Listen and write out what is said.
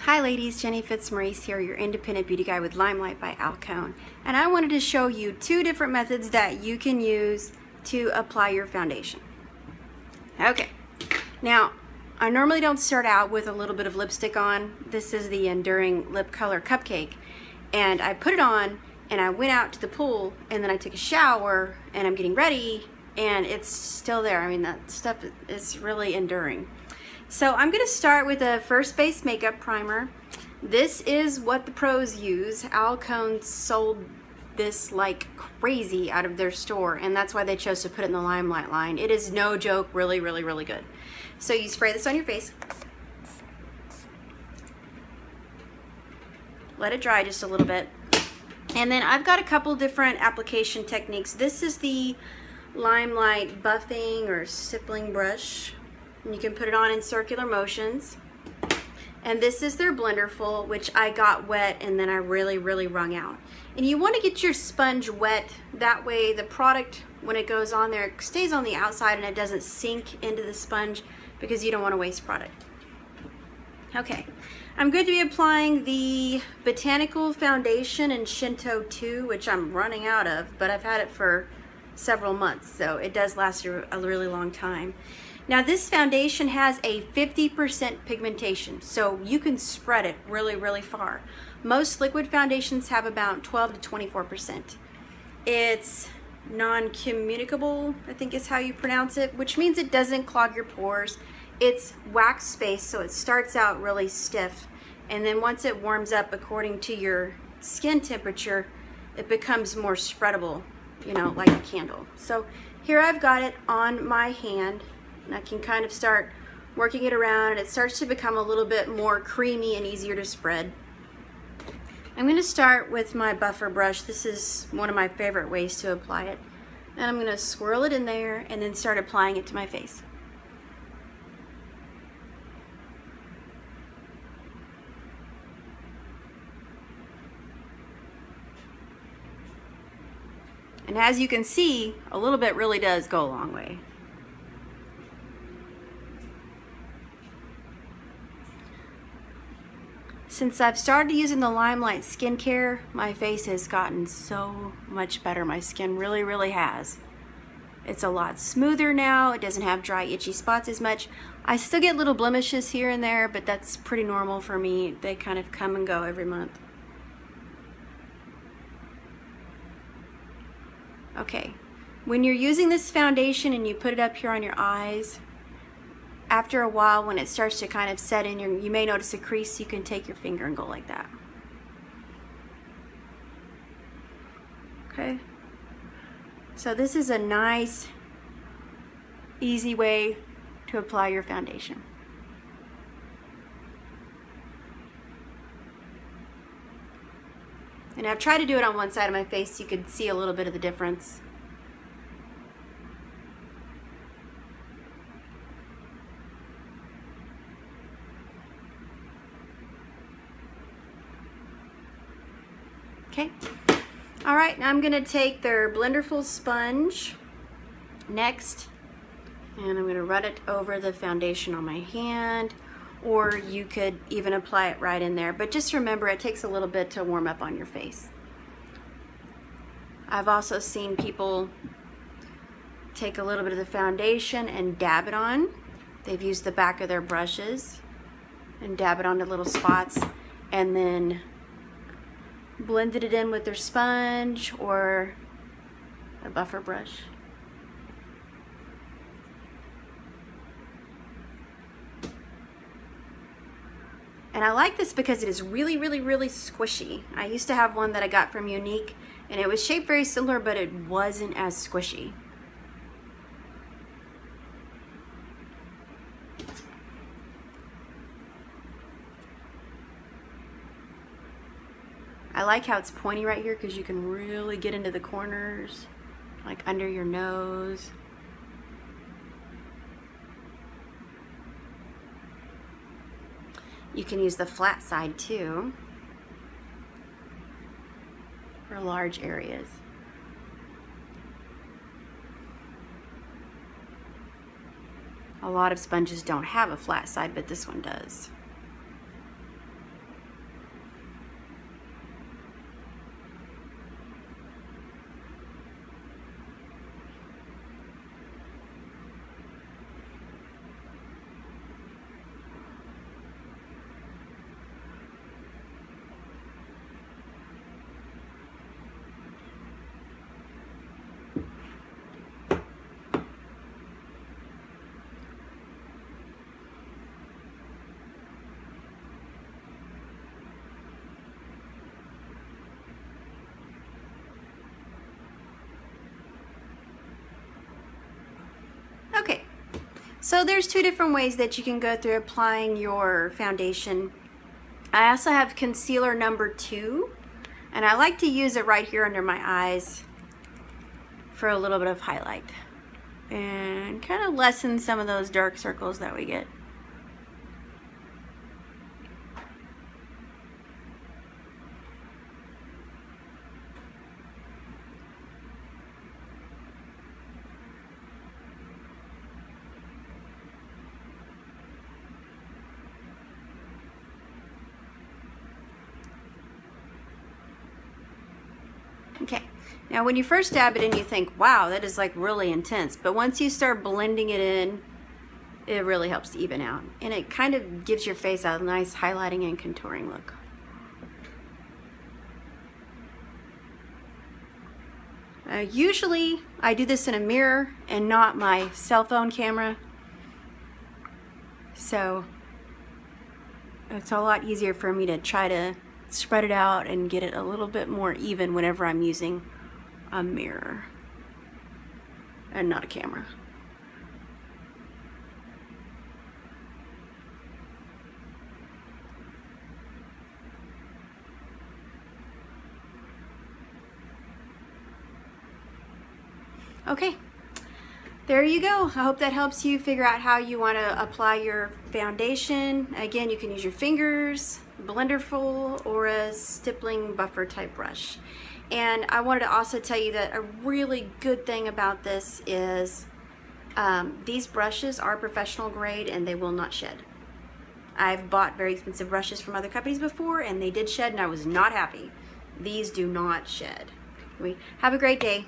Hi ladies, Jenny Fitzmaurice here, your independent beauty guide with LimeLight by Alcone. And I wanted to show you two different methods that you can use to apply your foundation. Okay, now I normally don't start out with a little bit of lipstick on. This is the Enduring Lip Color Cupcake. And I put it on and I went out to the pool and then I took a shower and I'm getting ready and it's still there. I mean, that stuff is really enduring. So I'm going to start with a first base makeup primer. This is what the pros use. Alcone sold this like crazy out of their store, and that's why they chose to put it in the LimeLight line. It is no joke, really, really, really good. So you spray this on your face. Let it dry just a little bit. And then I've got a couple different application techniques. This is the LimeLight buffing or stippling brush. And you can put it on in circular motions. And this is their Blenderful, which I got wet and then I really, really wrung out. And you want to get your sponge wet. That way the product, when it goes on there, it stays on the outside and it doesn't sink into the sponge because you don't want to waste product. Okay, I'm going to be applying the Botanical Foundation in Shinto 2, which I'm running out of, but I've had it for several months, so it does last a really long time. Now this foundation has a 50% pigmentation, so you can spread it really, really far. Most liquid foundations have about 12 to 24%. It's non-communicable, I think is how you pronounce it, which means it doesn't clog your pores. It's wax-based, so it starts out really stiff, and then once it warms up according to your skin temperature, it becomes more spreadable, you know, like a candle. So here I've got it on my hand. And I can kind of start working it around and it starts to become a little bit more creamy and easier to spread. I'm going to start with my buffer brush. This is one of my favorite ways to apply it. And I'm going to swirl it in there and then start applying it to my face. And as you can see, a little bit really does go a long way. Since I've started using the LimeLight skincare, my face has gotten so much better. My skin really, really has. It's a lot smoother now. It doesn't have dry, itchy spots as much. I still get little blemishes here and there, but that's pretty normal for me. They kind of come and go every month. Okay, when you're using this foundation and you put it up here on your eyes, after a while, when it starts to kind of set in, you may notice a crease. You can take your finger and go like that. Okay. So this is a nice, easy way to apply your foundation. And I've tried to do it on one side of my face so you could see a little bit of the difference. Okay, all right, now I'm gonna take their Blenderful sponge next, and I'm gonna run it over the foundation on my hand, or you could even apply it right in there, but just remember it takes a little bit to warm up on your face. I've also seen people take a little bit of the foundation and dab it on. They've used the back of their brushes and dab it onto little spots, and then blended it in with their sponge or a buffer brush. And I like this because it is really, really, really squishy. I used to have one that I got from Unique and it was shaped very similar, but it wasn't as squishy. I like how it's pointy right here because you can really get into the corners, like under your nose. You can use the flat side too for large areas. A lot of sponges don't have a flat side, but this one does. So there's two different ways that you can go through applying your foundation. I also have concealer number 2, and I like to use it right here under my eyes for a little bit of highlight and kind of lessen some of those dark circles that we get. Okay, now when you first dab it in, you think, wow, that is like really intense. But once you start blending it in, it really helps to even out. And it kind of gives your face a nice highlighting and contouring look. Usually, I do this in a mirror and not my cell phone camera. So, it's a lot easier for me to try to spread it out and get it a little bit more even whenever I'm using a mirror and not a camera. Okay, there you go. I hope that helps you figure out how you want to apply your foundation. Again, you can use your fingers, Blenderful, or a stippling buffer type brush. And I wanted to also tell you that a really good thing about this is these brushes are professional grade and they will not shed. I've bought very expensive brushes from other companies before and they did shed and I was not happy. These do not shed. Have a great day.